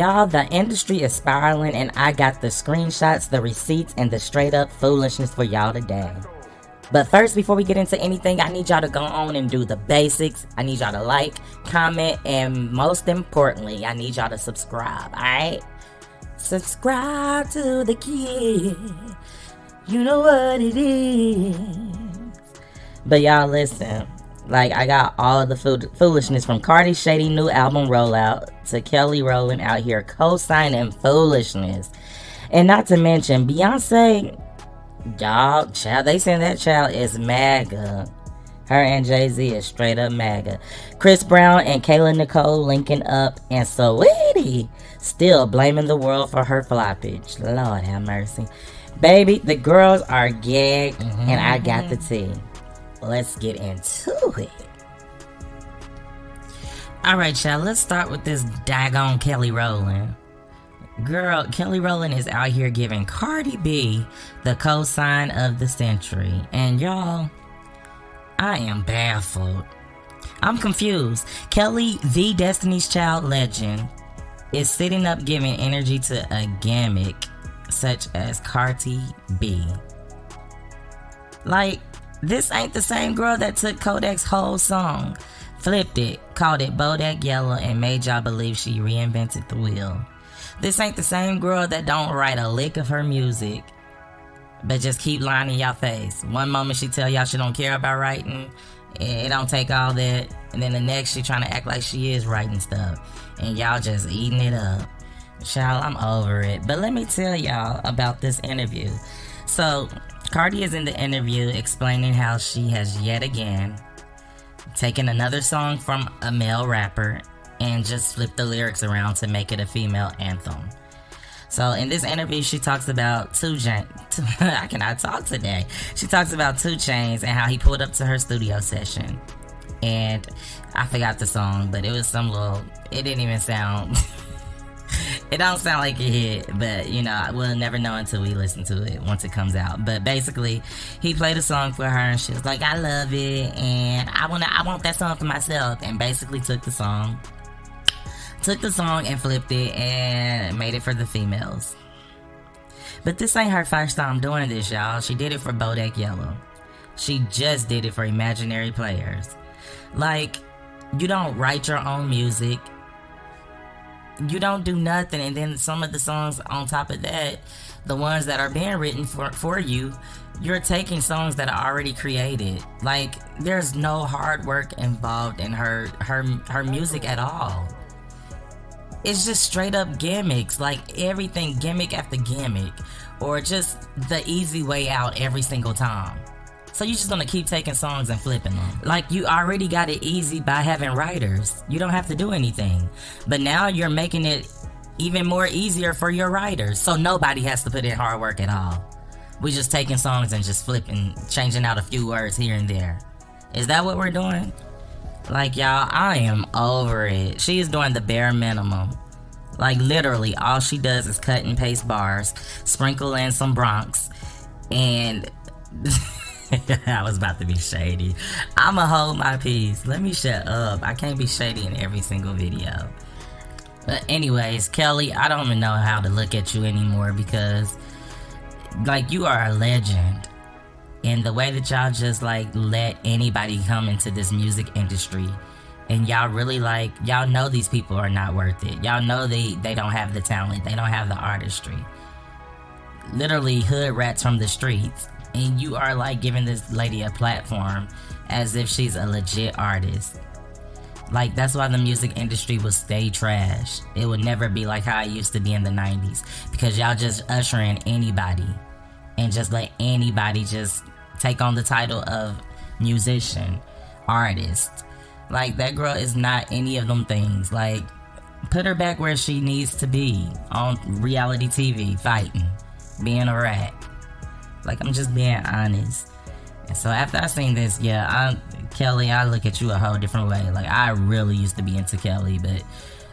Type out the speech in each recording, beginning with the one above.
y'all, the industry is spiraling, and I got the screenshots, the receipts, and the straight up foolishness for y'all today. But first, before we get into anything, I need y'all to go on and do the basics. I need y'all to like, comment, and most importantly, I need y'all to subscribe, alright? Subscribe to the kid. You know what it is. But y'all, listen. Like, I got all of the foolishness from Cardi's shady new album rollout to Kelly Rowland out here co-signing foolishness. And not to mention, Beyonce, y'all, child, they saying that child is MAGA. Her and Jay-Z is straight up MAGA. Chris Brown and Kayla Nicole linking up, and Saweetie still blaming the world for her floppage. Lord have mercy. Baby, the girls are gagged, and I got the tea. Let's get into it. Alright, y'all, let's start with this daggone Kelly Rowland. Girl, Kelly Rowland is out here giving Cardi B the cosign of the century. And y'all, I am baffled. I'm confused. Kelly, the Destiny's Child legend, is sitting up giving energy to a gimmick such as Cardi B. Like, this ain't the same girl that took Kodak's whole song, flipped it, called it Bodak Yellow, and made y'all believe she reinvented the wheel. This ain't the same girl that don't write a lick of her music, but just keep lying in y'all face. One moment she tell y'all she don't care about writing, it don't take all that, and then the next she trying to act like she is writing stuff, and y'all just eating it up. Child, I'm over it. But let me tell y'all about this interview. So, Cardi is in the interview explaining how she has yet again taken another song from a male rapper and just flipped the lyrics around to make it a female anthem. So in this interview, she talks about I cannot talk today. She talks about 2 Chainz and how he pulled up to her studio session. And I forgot the song, but it was some little, it didn't even sound... It don't sound like a hit, but you know, we'll never know until we listen to it once it comes out. But basically, he played a song for her and she was like, I love it and I want that song for myself, and basically took the song and flipped it and made it for the females. But this ain't her first time doing this, y'all. She did it for Bodak Yellow. She just did it for Imaginary Players. Like, you don't write your own music. You don't do nothing, and then some of the songs on top of that, the ones that are being written for you, you're taking songs that are already created. Like, there's no hard work involved in her music at all. It's just straight up gimmicks, like everything gimmick after gimmick, or just the easy way out every single time. So you're just gonna keep taking songs and flipping them. Like, you already got it easy by having writers. You don't have to do anything. But now you're making it even more easier for your writers. So nobody has to put in hard work at all. We just taking songs and just flipping, changing out a few words here and there. Is that what we're doing? Like, y'all, I am over it. She is doing the bare minimum. Like, literally, all she does is cut and paste bars, sprinkle in some Bronx, and... I was about to be shady. I'ma hold my peace. Let me shut up. I can't be shady in every single video. But anyways, Kelly, I don't even know how to look at you anymore, because like, you are a legend. And the way that y'all just like let anybody come into this music industry, and y'all really like, y'all know these people are not worth it. Y'all know they don't have the talent. They don't have the artistry. Literally hood rats from the streets. And you are like giving this lady a platform as if she's a legit artist. Like, that's why the music industry will stay trash. It would never be like how it used to be in the 90s. Because y'all just usher in anybody. And just let anybody just take on the title of musician, artist. Like, that girl is not any of them things. Like, put her back where she needs to be. On reality TV, fighting. Being a rat. Like, I'm just being honest. And so after I seen this, Kelly, I look at you a whole different way. Like, I really used to be into Kelly, but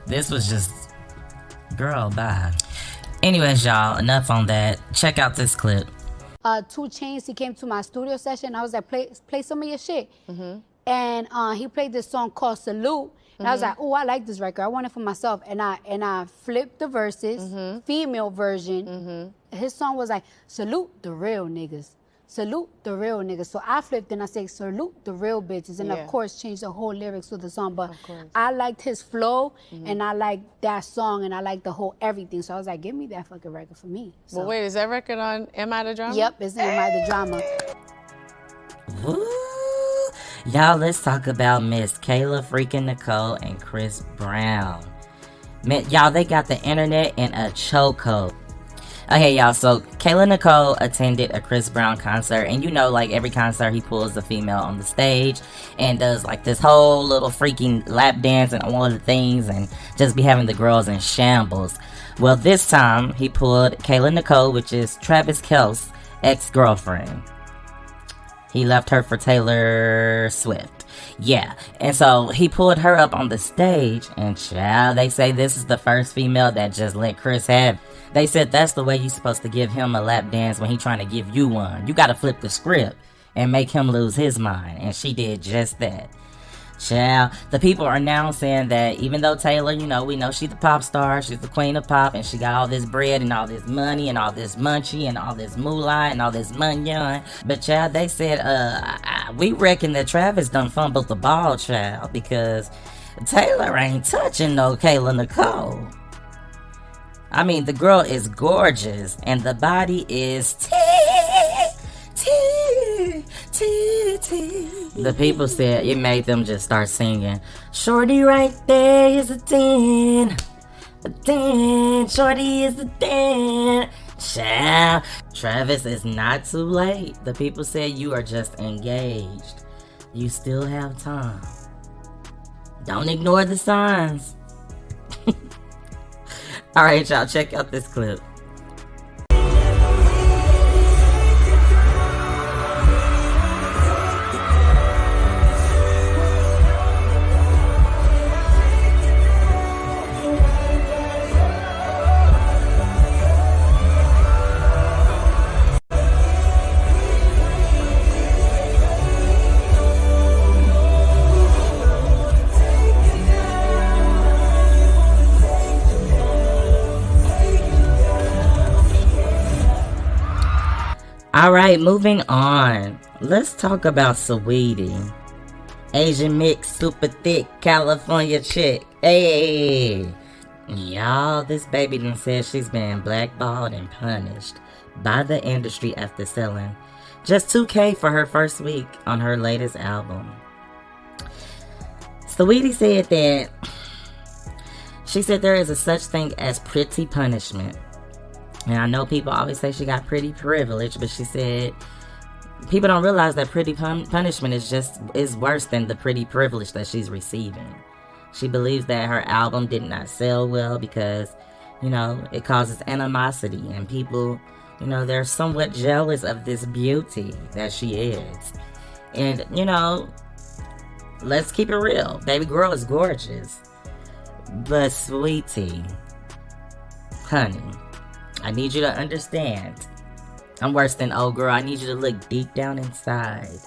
this was just, girl, bye. Anyways, y'all, enough on that. Check out this clip. 2 Chainz, he came to my studio session. I was like, play some of your shit. and he played this song called Salute. And I was like, oh, I like this record. I want it for myself. And I flipped the verses, female version. His song was like, salute the real niggas. Salute the real niggas. So I flipped and I said, salute the real bitches. And of course, changed the whole lyrics to the song. But I liked his flow and I liked that song and I liked the whole everything. So I was like, give me that fucking record for me. So, well, wait, is that record on Am I the Drama? Yep, it's Am I the Drama. Ooh. Y'all, let's talk about Miss Kayla freaking Nicole and Chris Brown. Y'all, they got the internet in a chokehold. Okay, y'all, so Kayla Nicole attended a Chris Brown concert, and you know, like, every concert he pulls a female on the stage and does, like, this whole little freaking lap dance and all of the things and just be having the girls in shambles. Well, this time, he pulled Kayla Nicole, which is Travis Kelce's ex-girlfriend. He left her for Taylor Swift. Yeah, and so he pulled her up on the stage, and child, they say this is the first female that just let Chris have it. They said that's the way you're supposed to give him a lap dance when he's trying to give you one. You gotta flip the script and make him lose his mind, and she did just that. Child, the people are now saying that even though Taylor, you know, we know she's the pop star, she's the queen of pop, and she got all this bread and all this money and all this munchie and all this moolah and all this munyon. But child, they said, we reckon that Travis done fumbled the ball, child, because Taylor ain't touching no Kayla Nicole. I mean, the girl is gorgeous and the body is The people said it made them just start singing, shorty right there is a 10. A 10. Shorty is a 10. Child, Travis, is not too late. The people said you are just engaged. You still have time. Don't ignore the signs. Alright, y'all, check out this clip. Alright, moving on. Let's talk about Saweetie. Asian mix, super thick, California chick. Hey! Y'all, this baby done said she's been blackballed and punished by the industry after selling just $2,000 for her first week on her latest album. Saweetie said that she said there is a such thing as pretty punishment. And I know people always say she got pretty privilege, but she said people don't realize that pretty punishment is worse than the pretty privilege that she's receiving. She believes that her album did not sell well because, you know, it causes animosity and people, you know, they're somewhat jealous of this beauty that she is. And, you know, let's keep it real. Baby girl is gorgeous. But sweetie, honey, I need you to understand. I'm worse than old girl. I need you to look deep down inside.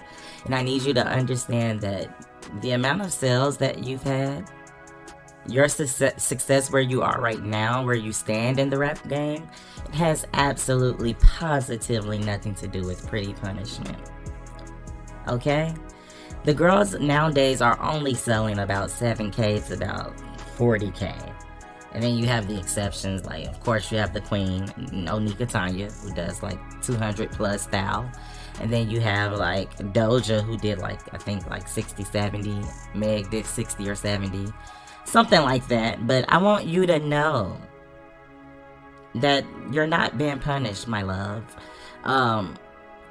And I need you to understand that the amount of sales that you've had, your success where you are right now, where you stand in the rap game, it has absolutely, positively nothing to do with pretty punishment. Okay? The girls nowadays are only selling about $7,000 to about $40,000. And then you have the exceptions, like, of course, you have the queen, Onika Tanya, who does, like, 200 plus style. And then you have, like, Doja, who did, like, I think, like, 60, 70. Meg did 60 or 70. Something like that. But I want you to know that you're not being punished, my love.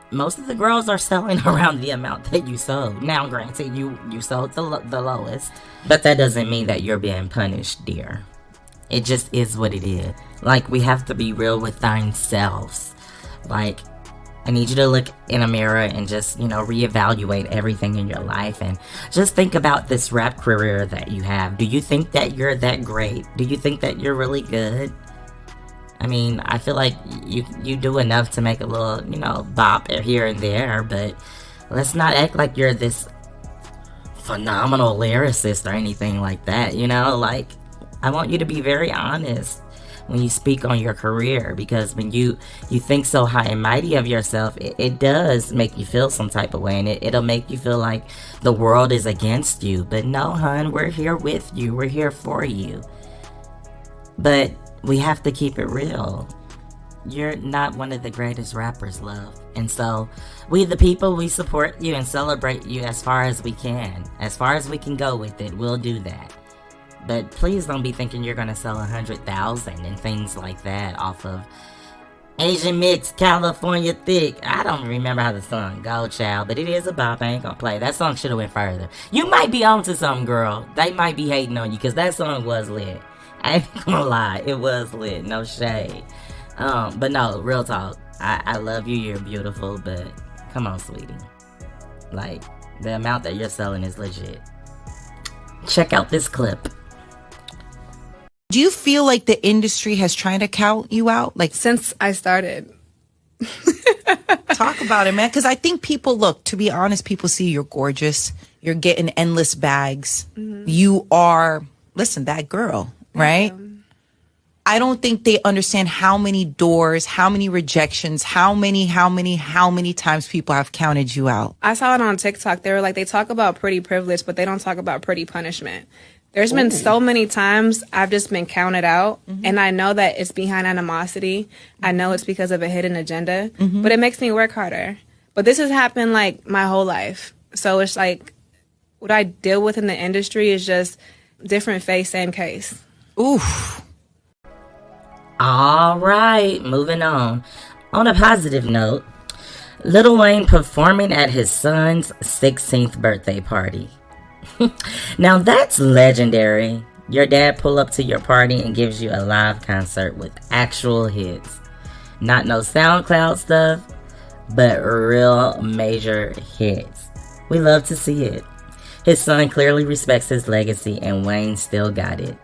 Most of the girls are selling around the amount that you sold. Now, granted, you sold the lowest. But that doesn't mean that you're being punished, dear. It just is what it is. Like, we have to be real with ourselves. Like, I need you to look in a mirror and just, you know, reevaluate everything in your life. And just think about this rap career that you have. Do you think that you're that great? Do you think that you're really good? I mean, I feel like you do enough to make a little, you know, bop here and there. But let's not act like you're this phenomenal lyricist or anything like that, you know? Like, I want you to be very honest when you speak on your career, because when you think so high and mighty of yourself, it does make you feel some type of way, and it'll make you feel like the world is against you. But no, hun, we're here with you. We're here for you. But we have to keep it real. You're not one of the greatest rappers, love. And so, we the people, we support you and celebrate you as far as we can. As far as we can go with it, we'll do that. But please don't be thinking you're going to sell 100,000 and things like that off of Asian Mix, California Thick. I don't remember how the song go, child, but it is a bop. I ain't going to play. That song should have went further. You might be onto something, girl. They might be hating on you because that song was lit. I ain't going to lie. It was lit. No shade. But no, real talk. I love you. You're beautiful, but come on, sweetie. Like, the amount that you're selling is legit. Check out this clip. Do you feel like the industry has tried to count you out? Like, since I started. Talk about it, man. Because I think people, look, to be honest, people see you're gorgeous. You're getting endless bags. Mm-hmm. You are, listen, that girl, right? I don't think they understand how many doors, how many rejections, how many times people have counted you out. I saw it on TikTok. They were like, they talk about pretty privilege, but they don't talk about pretty punishment. There's been so many times I've just been counted out, and I know that it's behind animosity. I know it's because of a hidden agenda, but it makes me work harder. But this has happened, like, my whole life. So it's like, what I deal with in the industry is just different face, same case. Oof. All right, moving on. On a positive note, Lil Wayne performing at his son's 16th birthday party. Now that's legendary. Your dad pull up to your party and gives you a live concert with actual hits. Not no SoundCloud stuff, but real major hits. We love to see it. His son clearly respects his legacy, and Wayne still got it.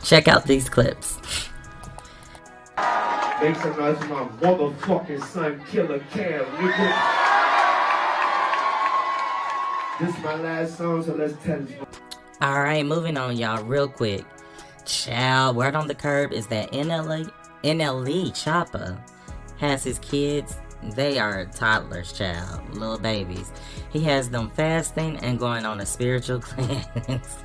Check out these clips. Make some noise for my motherfucking son, Killer Cam, nigga. This is my last song, so let's tell you. Alright, moving on, y'all, real quick. Child, word on the curb is that NLE Choppa has his kids. They are toddlers, child, little babies. He has them fasting and going on a spiritual cleanse.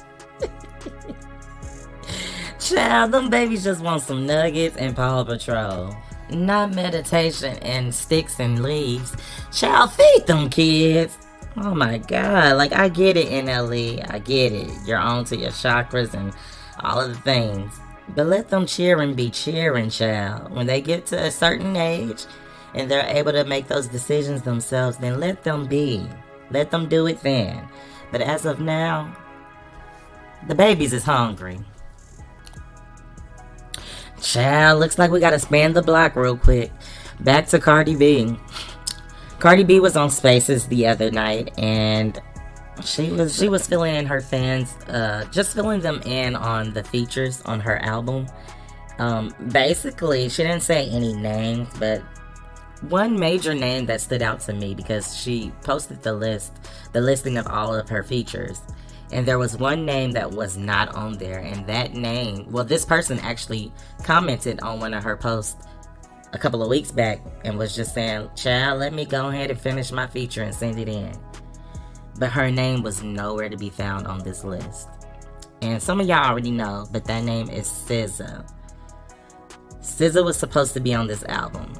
Child, them babies just want some nuggets and Paw Patrol. Not meditation and sticks and leaves. Child, feed them kids. Oh my God, like, I get it, NLE, I get it. You're on to your chakras and all of the things. But let them cheer and be cheering, child. When they get to a certain age and they're able to make those decisions themselves, then let them be. Let them do it then. But as of now, the babies is hungry. Child, looks like we gotta span the block real quick. Back to Cardi B. Cardi B was on Spaces the other night, and she was filling in her fans, just filling them in on the features on her album. Basically, she didn't say any names, but one major name that stood out to me, because she posted the listing of all of her features, and there was one name that was not on there, and that name, well, this person actually commented on one of her posts a couple of weeks back and was just saying, child, let me go ahead and finish my feature and send it in. But her name was nowhere to be found on this list. And some of y'all already know, but that name is SZA. SZA was supposed to be on this album,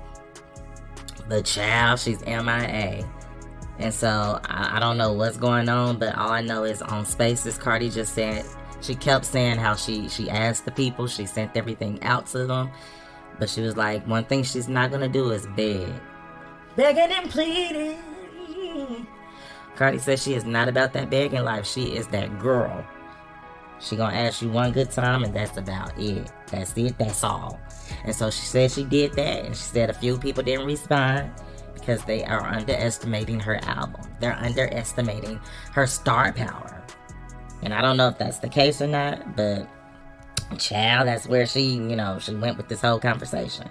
but child, she's MIA. And so I don't know what's going on, but all I know is on Spaces, Cardi just said, she kept saying how she asked the people, she sent everything out to them. But she was like, one thing she's not going to do is beg. Begging and pleading. Cardi says she is not about that begging life. She is that girl. She going to ask you one good time, and that's about it. That's it. That's all. And so she said she did that. And she said a few people didn't respond because they are underestimating her album. They're underestimating her star power. And I don't know if that's the case or not, but child, that's where she went with this whole conversation.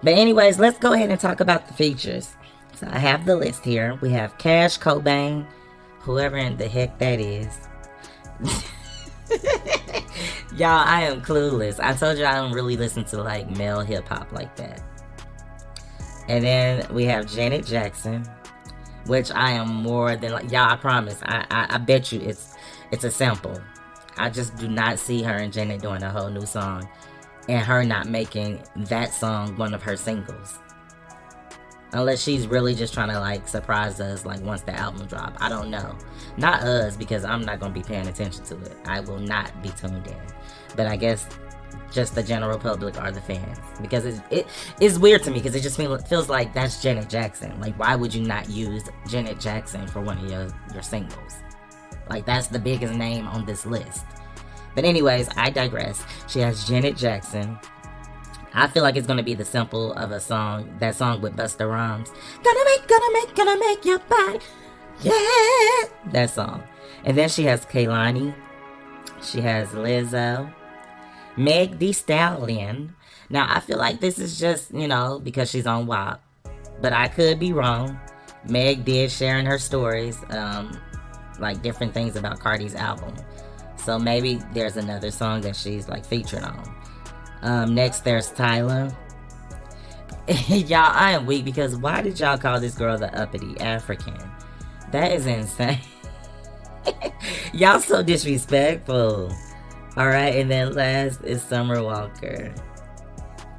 But anyways, let's go ahead and talk about the features. So I have the list here. We have Cash Cobain, whoever in the heck that is. Y'all, I am clueless. I told you I don't really listen to like male hip hop like that. And then we have Janet Jackson, which I am more than like, y'all, I promise. I bet you it's a sample. I just do not see her and Janet doing a whole new song and her not making that song one of her singles. Unless she's really just trying to like surprise us like once the album drop. I don't know. Not us, because I'm not going to be paying attention to it. I will not be tuned in. But I guess just the general public are the fans. Because it's weird to me, because it just feels like that's Janet Jackson. Like, why would you not use Janet Jackson for one of your singles? Like, that's the biggest name on this list. But anyways, I digress. She has Janet Jackson. I feel like it's gonna be the simple of a song, that song with Busta Rhymes. Gonna make your body, yeah, that song. And then she has Kehlani. She has Lizzo, Meg Thee Stallion. Now I feel like this is just, because she's on WAP, but I could be wrong. Meg did share in her stories, like different things about Cardi's album. So maybe there's another song that she's like featured on. Next, there's Tyler. Y'all, I am weak because why did y'all call this girl the uppity African? That is insane. Y'all so disrespectful. Alright, and then last is Summer Walker.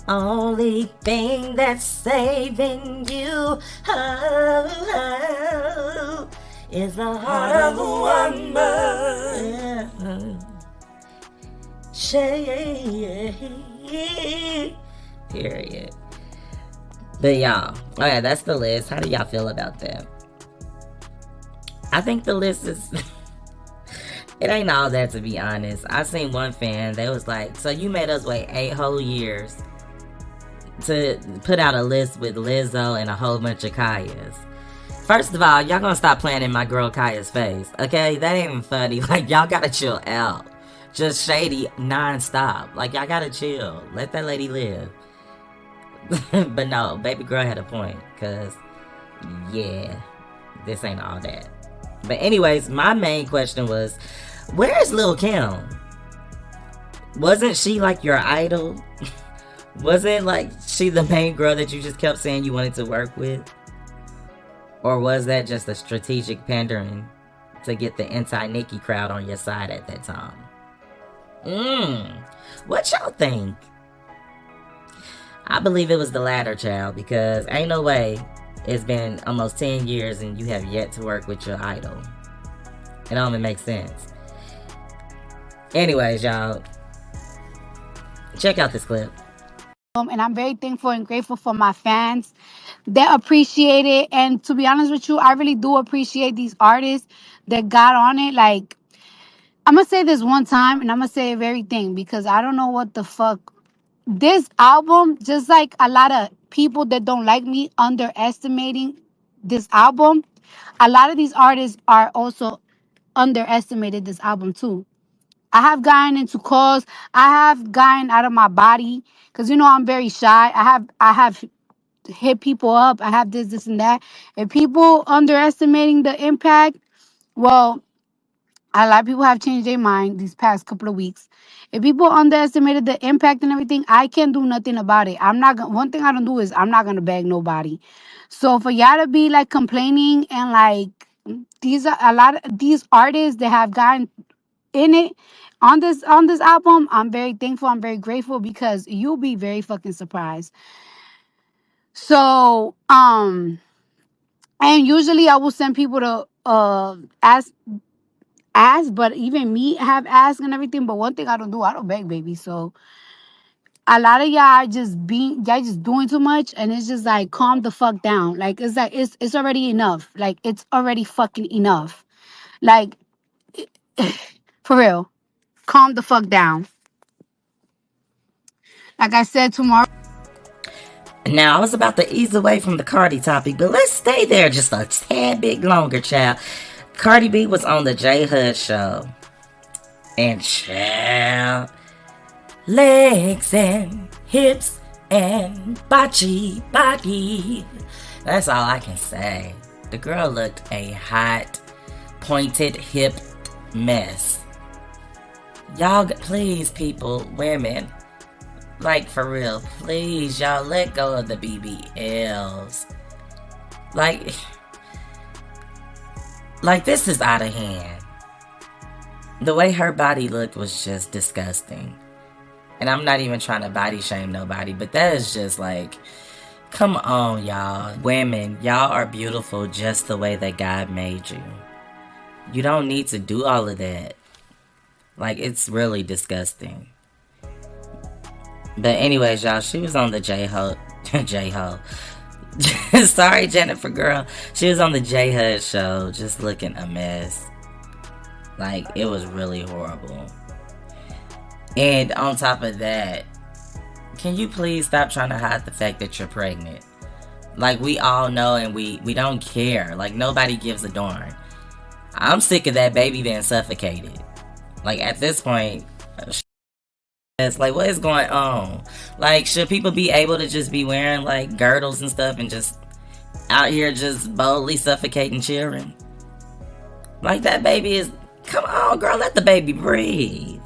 Only thing that's saving you is the heart of a woman. Period. But y'all, okay, that's the list. How do y'all feel about that? I think the list is it ain't all that, to be honest. I seen one fan, they was like, so you made us wait 8 whole years to put out a list with Lizzo and a whole bunch of Kayas. First of all, y'all gonna stop playing in my girl Kaya's face, okay? That ain't even funny. Like, y'all gotta chill out. Just shady non-stop. Like, y'all gotta chill. Let that lady live. But no, baby girl had a point. Because, yeah, this ain't all that. But anyways, my main question was, where's Lil Kim? Wasn't she like your idol? Wasn't like she the main girl that you just kept saying you wanted to work with? Or was that just a strategic pandering to get the anti-Nicki crowd on your side at that time? What y'all think? I believe it was the latter, child, because ain't no way it's been almost 10 years and you have yet to work with your idol. It don't even make sense. Anyways, y'all, check out this clip. And I'm very thankful and grateful for my fans. They appreciate it. And to be honest with you, I really do appreciate these artists that got on it. Like, I'm going to say this one time, and I'm going to say everything because I don't know what the fuck. This album, just like a lot of people that don't like me underestimating this album, a lot of these artists are also underestimated this album too. I have gotten into calls. I have gotten out of my body because, I'm very shy. I have hit people up. I have this, and that. If people underestimating the impact, well, a lot of people have changed their mind these past couple of weeks. If people underestimated the impact and everything, I can't do nothing about it. One thing I don't do is I'm not gonna beg nobody. So for y'all to be like complaining and like these are a lot of these artists that have gotten in it on this album, I'm very thankful. I'm very grateful because you'll be very fucking surprised. So and usually I will send people to ask, but even me have asked and everything. But one thing I don't beg, baby. So a lot of y'all just doing too much, and it's just like calm the fuck down. Like it's already enough. Like it's already fucking enough. Like for real, calm the fuck down. Like I said, tomorrow. Now, I was about to ease away from the Cardi topic, but let's stay there just a tad bit longer, child. Cardi B was on the J Hud show. And child, legs and hips and body. That's all I can say. The girl looked a hot pointed hip mess. Y'all, please, people, women, like, for real, please, y'all, let go of the BBLs. Like, this is out of hand. The way her body looked was just disgusting. And I'm not even trying to body shame nobody, but that is just like, come on, y'all. Women, y'all are beautiful just the way that God made you. You don't need to do all of that. Like, it's really disgusting. But anyways, y'all, she was on the J-Ho. Sorry, Jennifer girl. She was on the J-Hud show, just looking a mess. Like, it was really horrible. And on top of that, can you please stop trying to hide the fact that you're pregnant? Like, we all know and we don't care. Like, nobody gives a darn. I'm sick of that baby being suffocated. Like, at this point, it's like, what is going on? Like, should people be able to just be wearing, like, girdles and stuff and just out here just boldly suffocating children? Like, that baby is... Come on, girl, let the baby breathe.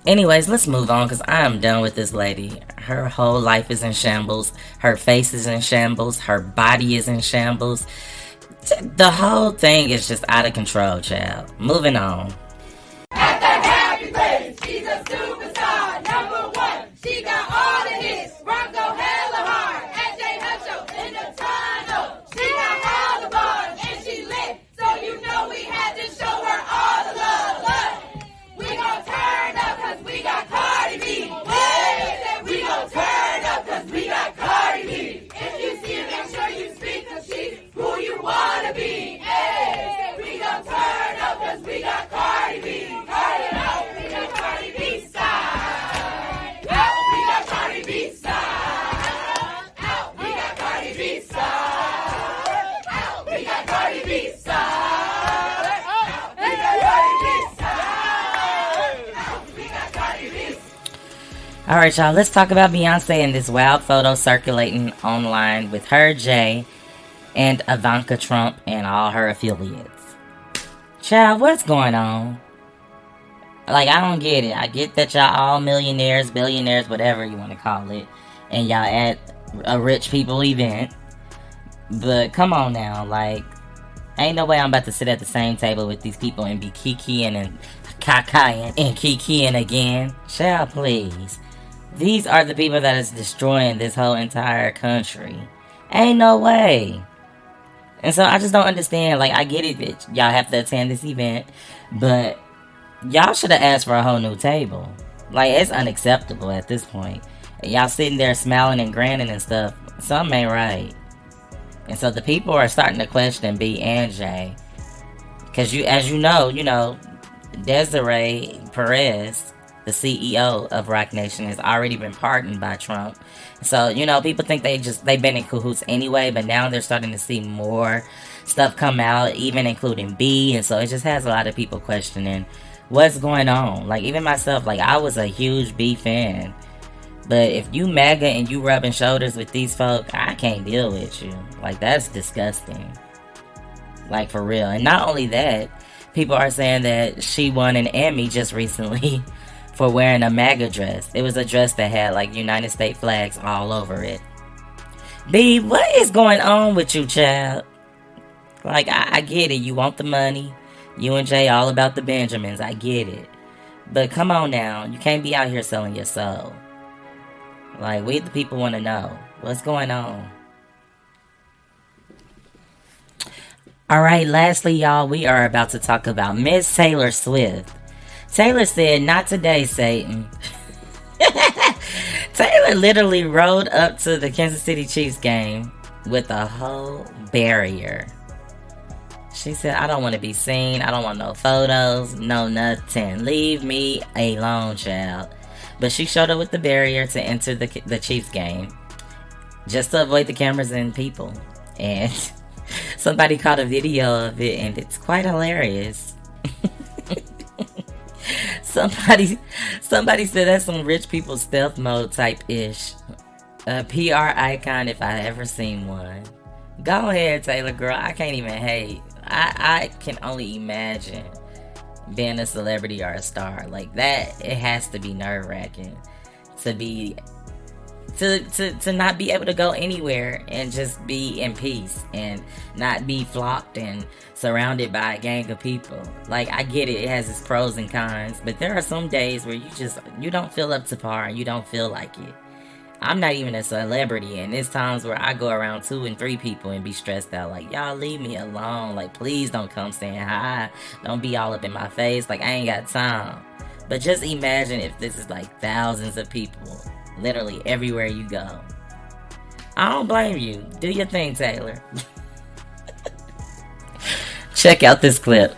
Anyways, let's move on because I am done with this lady. Her whole life is in shambles. Her face is in shambles. Her body is in shambles. The whole thing is just out of control, child. Moving on. At the happy place, she's a superstar, #1. She got all the hits. Rock go hella hard. AJ Hutcho in the tunnel. She got all the bars and she lit. So you know we had to show her all the love. Look, we gon' turn up cause we got Cardi B. Hey, we gon' turn up cause we got Cardi B. If you see her, make sure you speak cause she's who you wanna be. Hey, we gon' turn up cause we got Cardi B. Cardi out, we got Cardi B side. Out, we got Cardi B side. Out, we got Cardi B side. Out, we got Cardi B side. Out, we got Cardi B side. Out, we got Cardi B. Alright, y'all, let's talk about Beyonce and this wild photo circulating online with her, Jay, and Ivanka Trump and all her affiliates. Child, what's going on? Like, I don't get it. I get that y'all all millionaires, billionaires, whatever you want to call it, and y'all at a rich people event. But come on now, like, ain't no way I'm about to sit at the same table with these people and be kikiing and kakaing and kikiing again. Child, please. These are the people that is destroying this whole entire country. Ain't no way. And so I just don't understand. Like, I get it, bitch. Y'all have to attend this event. But y'all should have asked for a whole new table. Like, it's unacceptable at this point. And y'all sitting there smiling and grinning and stuff. Something ain't right. And so the people are starting to question B and J. Because as you know, Desiree Perez, the CEO of Roc Nation, has already been pardoned by Trump. So, people think they've been in cahoots anyway, but now they're starting to see more stuff come out, even including B, and so it just has a lot of people questioning what's going on. Like, even myself, like, I was a huge B fan, but if you MAGA and you rubbing shoulders with these folk, I can't deal with you. Like, that's disgusting. Like, for real. And not only that, people are saying that she won an Emmy just recently for wearing a MAGA dress. It was a dress that had, like, United States flags all over it. B, what is going on with you, child? Like, I get it. You want the money. You and Jay all about the Benjamins. I get it. But come on now. You can't be out here selling your soul. Like, we the people want to know. What's going on? Alright, lastly, y'all, we are about to talk about Miss Taylor Swift. Taylor said, "Not today, Satan." Taylor literally rode up to the Kansas City Chiefs game with a whole barrier. She said, "I don't want to be seen. I don't want no photos. No nothing. Leave me alone, child." But she showed up with the barrier to enter the Chiefs game, just to avoid the cameras and people. And somebody caught a video of it, and it's quite hilarious. Somebody said that's some rich people stealth mode type ish. A PR icon if I ever seen one. Go ahead, Taylor, girl. I can't even hate. I can only imagine being a celebrity or a star like that. It has to be nerve-wracking to be to not be able to go anywhere and just be in peace and not be flocked and surrounded by a gang of people. Like, I get it, it has its pros and cons, but there are some days where you don't feel up to par and you don't feel like it. I'm not even a celebrity, and there's times where I go around 2 and 3 people and be stressed out, like, y'all leave me alone, like, please don't come saying hi, don't be all up in my face, like, I ain't got time. But just imagine if this is like thousands of people, literally everywhere you go. I don't blame you. Do your thing, Taylor. Check out this clip.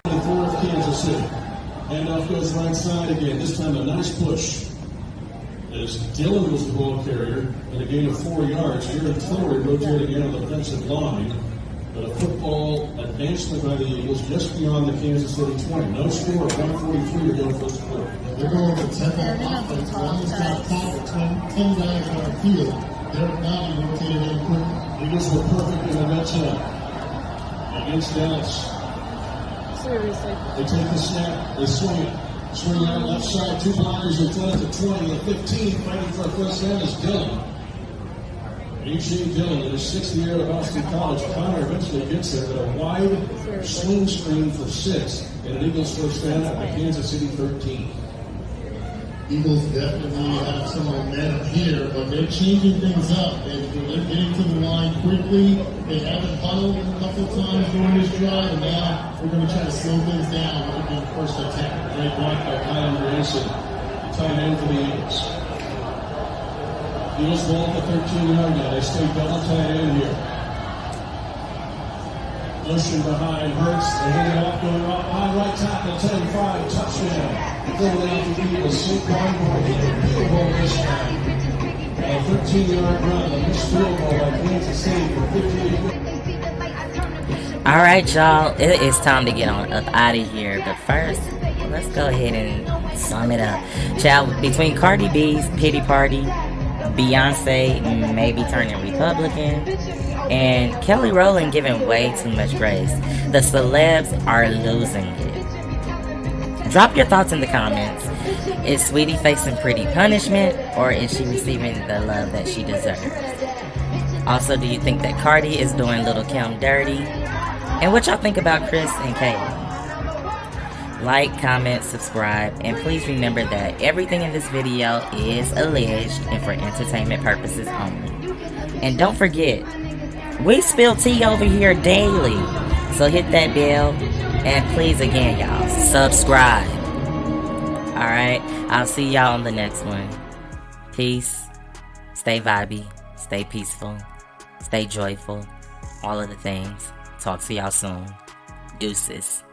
Kansas City. Handoff goes right side again. This time a nice push. As Dillon was the ball carrier and a gain of 4 yards. Here in Tillery rotating out of the defensive line. But a football advancement by the Eagles just beyond the Kansas City 20. No score, 143 to go first quarter. They're going to tempo offense. One's got top of 10 guys on the field. They're not rotated in quick. Eagles were perfect in the red zone against Dallas. Seriously. They take the snap, they swing it. Swing out left side, 2 blockers in front of the 20, the 15, fighting for a first down is Dillon. Eugene Dillon in his 6th year at Boston College. Connor eventually gets there, but a wide swing screen for 6 and an Eagles first down at the Kansas City 13. Eagles definitely have some momentum here, but they're changing things up. They're getting to the line quickly. They haven't huddled a couple of times during this drive, and now we're going to try to slow things down with the first attack. Great block by Kyle Grayson, the tight end for the Eagles. Eagles ball at the 13-yard line. They stay double tight end here. Motion behind Hurts. They hand it off, going off high right tackle, 10-5, touchdown. Going out the Eagles. Saquon will hit the field goal this time. A 13-yard run, a missed field goal by Kansas City for 58. All right, y'all. It is time to get on up out of here. But first, let's go ahead and sum it up. Child, between Cardi B's pity party, Beyonce maybe turning Republican, and Kelly Rowland giving way too much grace, the celebs are losing it. Drop your thoughts in the comments. Is Saweetie facing pretty punishment, or is she receiving the love that she deserves? Also, do you think that Cardi is doing Lil Kim dirty? And what y'all think about Chris and Kayla? Like, comment, subscribe, and please remember that everything in this video is alleged and for entertainment purposes only. And don't forget, we spill tea over here daily, so hit that bell, and please again, y'all, subscribe. Alright, I'll see y'all on the next one. Peace, stay vibey, stay peaceful, stay joyful, all of the things. Talk to y'all soon. Deuces.